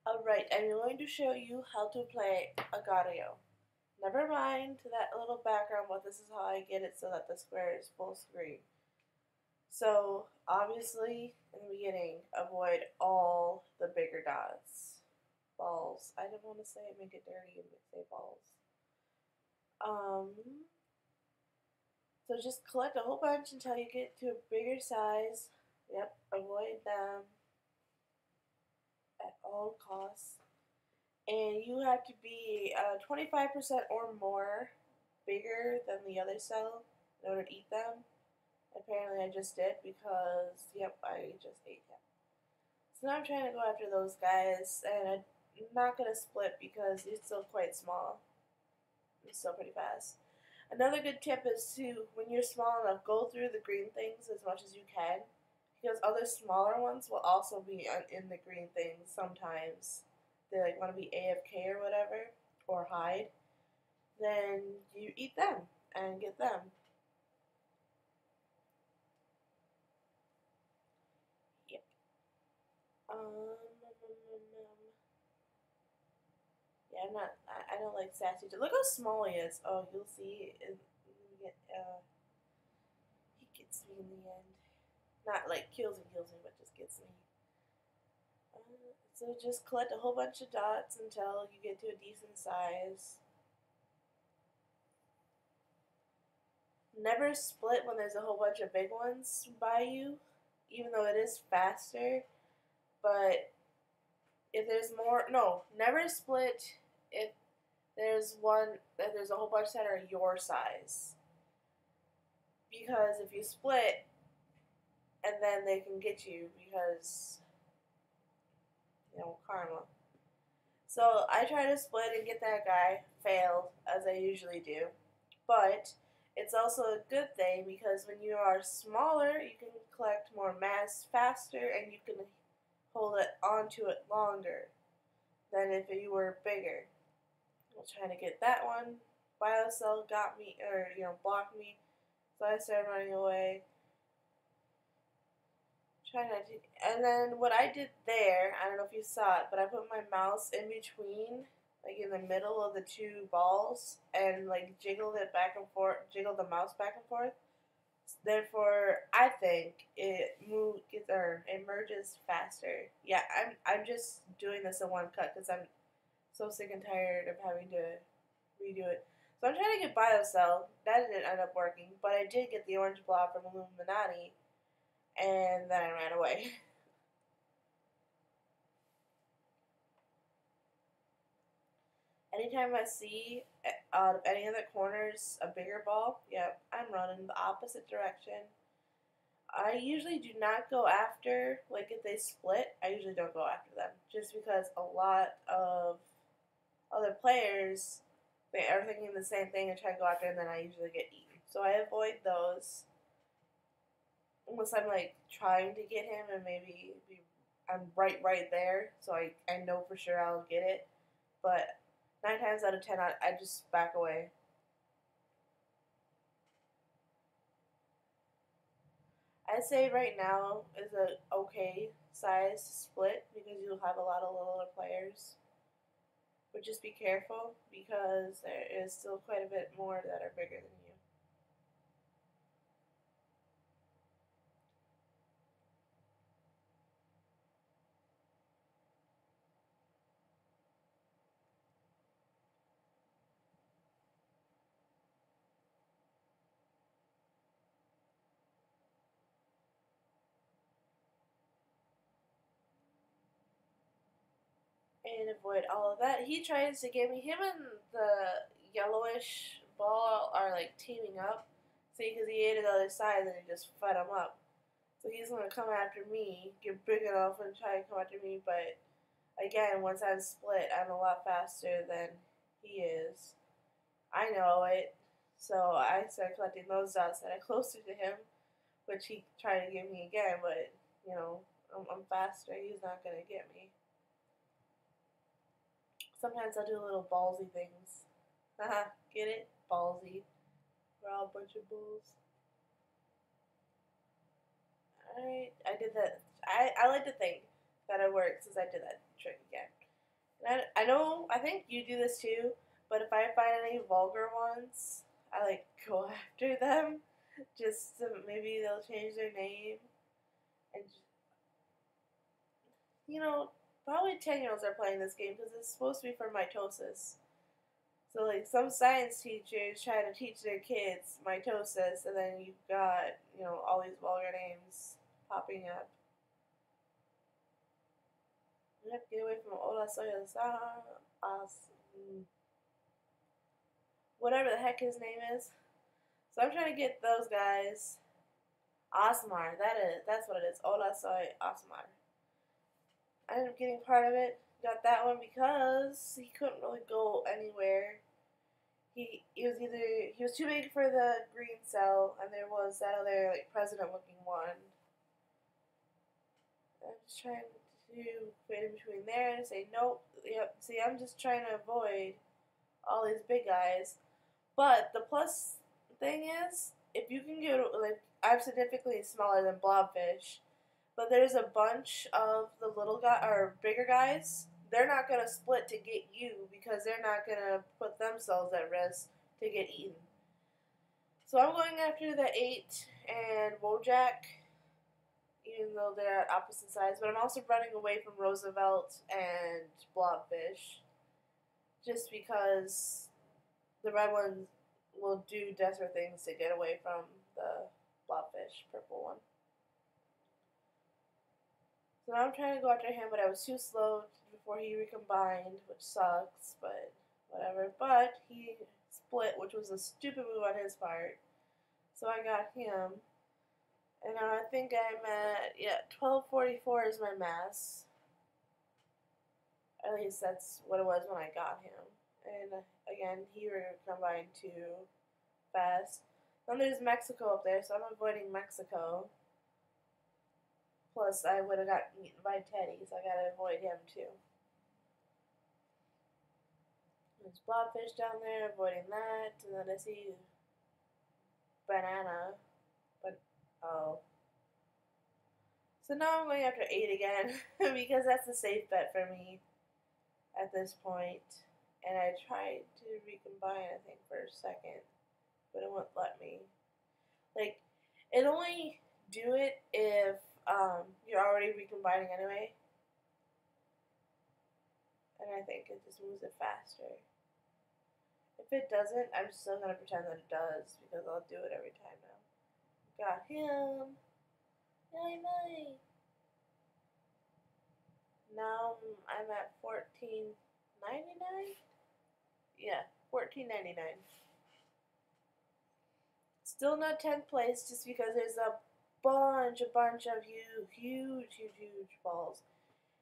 Alright, I'm going to show you how to play Agario. Never mind that little background, but this is how I get it so that the square is full screen. So, obviously, in the beginning, avoid all the bigger dots. Balls. I didn't want to say make it dirty and say balls. So just collect a whole bunch until you get to a bigger size. Yep, avoid them at all costs. And you have to be 25% or more bigger than the other cell in order to eat them. Apparently I just did because, yep, I just ate them. So now I'm trying to go after those guys, and I'm not going to split because it's still quite small. It's still pretty fast. Another good tip is to, when you're small enough, go through the green things as much as you can, because other smaller ones will also be in the green things sometimes. They like want to be AFK or whatever, or hide, then you eat them and get them. Yep. Yeah, I'm not. I don't like sassy. Look how small he is. Oh, you'll see. He gets me in the end. Not like kills me, but just gets me. So just collect a whole bunch of dots until you get to a decent size. Never split when there's a whole bunch of big ones by you, even though it is faster. But if there's more, no, never split if there's a whole bunch that are your size. Because if you split, and then they can get you because, karma. So I tried to split and get that guy, failed, as I usually do. But it's also a good thing because when you are smaller, you can collect more mass faster and you can hold it onto it longer than if you were bigger. I was trying to get that one. BioCell got me, or blocked me, so I started running away. Trying not to. And then what I did there, I don't know if you saw it, but I put my mouse in between, like in the middle of the two balls, and like jiggled it back and forth, jiggled the mouse back and forth. Therefore, I think it merges faster. Yeah, I'm just doing this in one cut because I'm so sick and tired of having to redo it. So I'm trying to get BioCell. That didn't end up working, but I did get the orange blob from Illuminati, and then I ran away. Anytime I see out of any of the corners a bigger ball, yep, I'm running the opposite direction. I usually do not go after, like if they split, I usually don't go after them. Just because a lot of other players, they are thinking the same thing and try to go after, and then I usually get eaten. So I avoid those. Unless I'm like trying to get him and maybe I'm right there, so I know for sure I'll get it. But 9 times out of 10, I just back away. I'd say right now is a okay size split because you'll have a lot of littler players. But just be careful because there is still quite a bit more that are bigger than you. And avoid all of that. He tries to get me. Him and the yellowish ball are like teaming up. See, because he ate the other side, and then he just fed him up. So he's gonna come after me, get big enough, and try to come after me. But again, once I'm split, I'm a lot faster than he is. I know it. So I started collecting those dots that are closer to him, which he tried to get me again. But I'm faster. He's not gonna get me. Sometimes I'll do little ballsy things. Haha, get it? Ballsy. We're all a bunch of bulls. Alright, I did that. I like to think that it worked since I did that trick again. I know, I think you do this too, but if I find any vulgar ones, I like go after them just to maybe they'll change their name. And, you know, probably 10-year-olds are playing this game because it's supposed to be for mitosis. So, like, some science teachers try to teach their kids mitosis, and then you've got, all these vulgar names popping up. You have to get away from Ola Soya whatever the heck his name is. So I'm trying to get those guys. Asmar, that's what it is. Ola Soy Asmar. I ended up getting part of it. Got that one because he couldn't really go anywhere. He was too big for the green cell, and there was that other like president looking one. I'm just trying to fit in between there and say nope. Yep. See, I'm just trying to avoid all these big guys. But the plus thing is, if you can get like I'm significantly smaller than blobfish, but there's a bunch of the little guy or bigger guys. They're not gonna split to get you because they're not gonna put themselves at risk to get eaten. So I'm going after the 8 and Wojak, even though they're at opposite sides. But I'm also running away from Roosevelt and Blobfish, just because the red ones will do desperate things to get away from the Blobfish, purple one. So now I'm trying to go after him, but I was too slow before he recombined, which sucks, but whatever. But he split, which was a stupid move on his part. So I got him. And now I think I'm at, 1244 is my mass. At least that's what it was when I got him. And again, he recombined too fast. Then there's Mexico up there, so I'm avoiding Mexico. Plus, I would have gotten eaten by Teddy, so I gotta avoid him too. There's Blobfish down there, avoiding that. And then I see Banana. But, oh. So now I'm going after 8 again, because that's a safe bet for me at this point. And I tried to recombine, I think, for a second, but it wouldn't let me. Like, it only do it if you're already recombining anyway. And I think it just moves it faster. If it doesn't, I'm still going to pretend that it does, because I'll do it every time now. Got him. Yay. Now I'm at $14.99? Yeah, $14.99. Still not 10th place, just because there's a bunch of huge balls.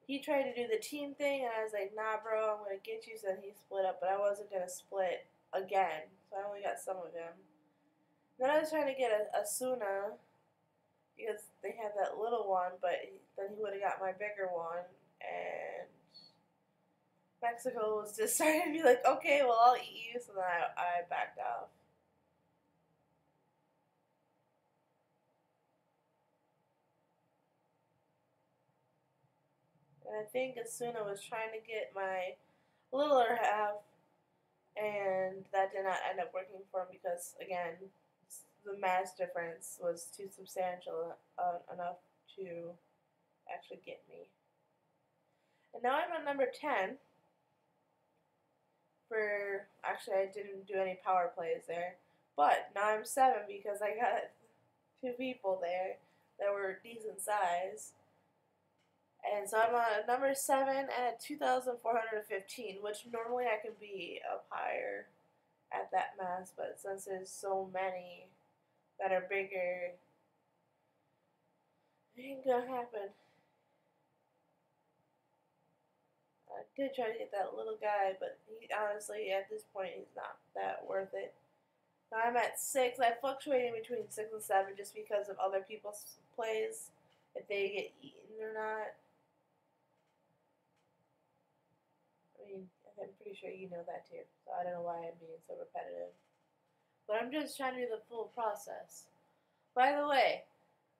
He tried to do the team thing, and I was like, nah, bro, I'm going to get you. So then he split up, but I wasn't going to split again, so I only got some of him. Then I was trying to get a Asuna, because they had that little one, but then he would have got my bigger one, and Mexico was just starting to be like, okay, well, I'll eat you, so then I backed off. And I think Asuna was trying to get my littler half, and that did not end up working for him because, again, the mass difference was too substantial enough to actually get me. And now I'm at number 10 for, actually I didn't do any power plays there, but now I'm 7 because I got 2 people there that were decent size. And so I'm at number 7 at 2,415, which normally I can be up higher at that mass, but since there's so many that are bigger, it ain't gonna happen. I did try to get that little guy, but he honestly, at this point, he's not that worth it. Now I'm at 6. I fluctuate in between 6 and 7 just because of other people's plays, if they get eaten or not. I mean, I'm pretty sure you know that too, so I don't know why I'm being so repetitive. But I'm just trying to do the full process. By the way,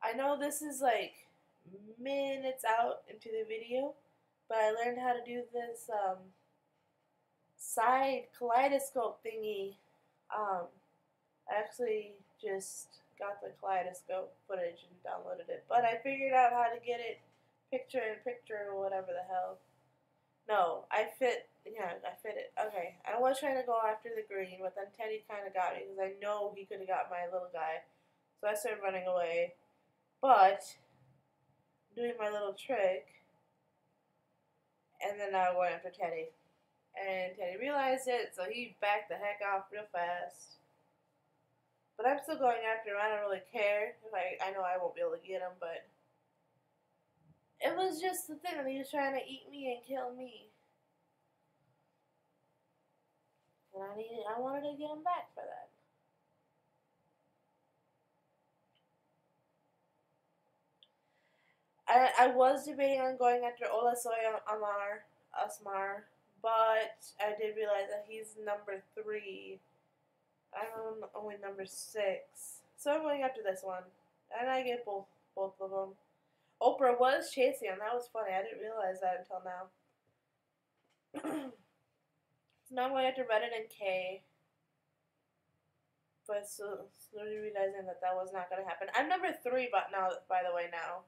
I know this is like minutes out into the video, But I learned how to do this side kaleidoscope thingy. I actually just got the kaleidoscope footage and downloaded it. But I figured out how to get it picture in picture or whatever the hell. No, I fit it. Okay, I was trying to go after the green, but then Teddy kind of got me because I know he could have got my little guy. So I started running away. But, doing my little trick, and then I went after Teddy. And Teddy realized it, so he backed the heck off real fast. But I'm still going after him. I don't really care. I know I won't be able to get him, but it was just the thing that he was trying to eat me and kill me. And I wanted to get him back for that. I was debating on going after Olasoy Asmar, but I did realize that he's number 3. I'm only number 6. So I'm going after this one. And I get both of them. Oprah was chasing him. That was funny. I didn't realize that until now. So now I'm going after Reddit and K. But slowly realizing that was not going to happen. I'm number 3 but now, by the way, now.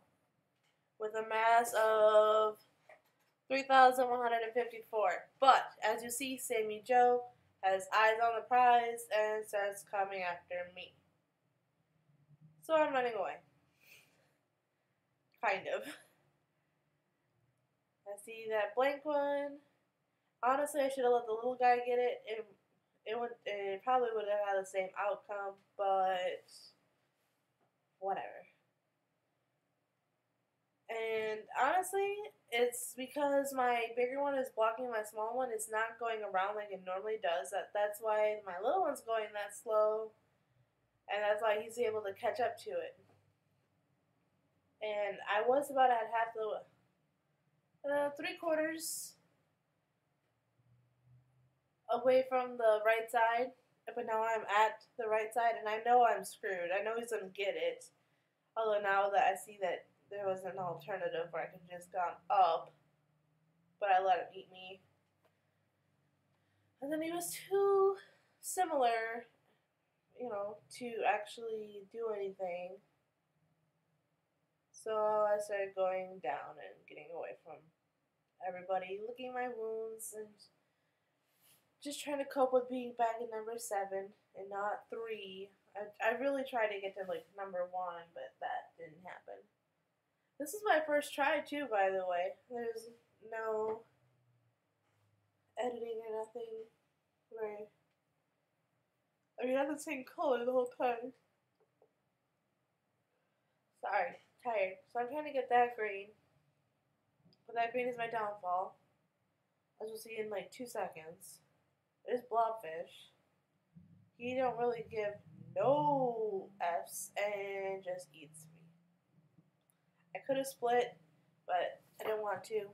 With a mass of 3,154. But, as you see, Sammy Joe has eyes on the prize and starts coming after me. So I'm running away. Kind of. I see that blank one. Honestly, I should have let the little guy get it. It probably would have had the same outcome, but whatever. And honestly, it's because my bigger one is blocking my small one. It's not going around like it normally does. That's why my little one's going that slow. And that's why he's able to catch up to it. And I was about at half the 3/4 away from the right side. But now I'm at the right side and I know I'm screwed. I know he's going to get it. Although now that I see that there was an alternative where I could just gone up, but I let him eat me. And then he was too similar, to actually do anything. So I started going down and getting away from everybody, licking my wounds and just trying to cope with being back in number 7 and not 3. I really tried to get to like number 1, but that didn't happen. This is my first try too, by the way. There's no editing or nothing. Right. I mean, I had the same color the whole time. Sorry, tired. So I'm trying to get that green. But that green is my downfall. As we'll see in like 2 seconds. There's Blobfish. He don't really give no F's and just eats me. I could have split, but I didn't want to.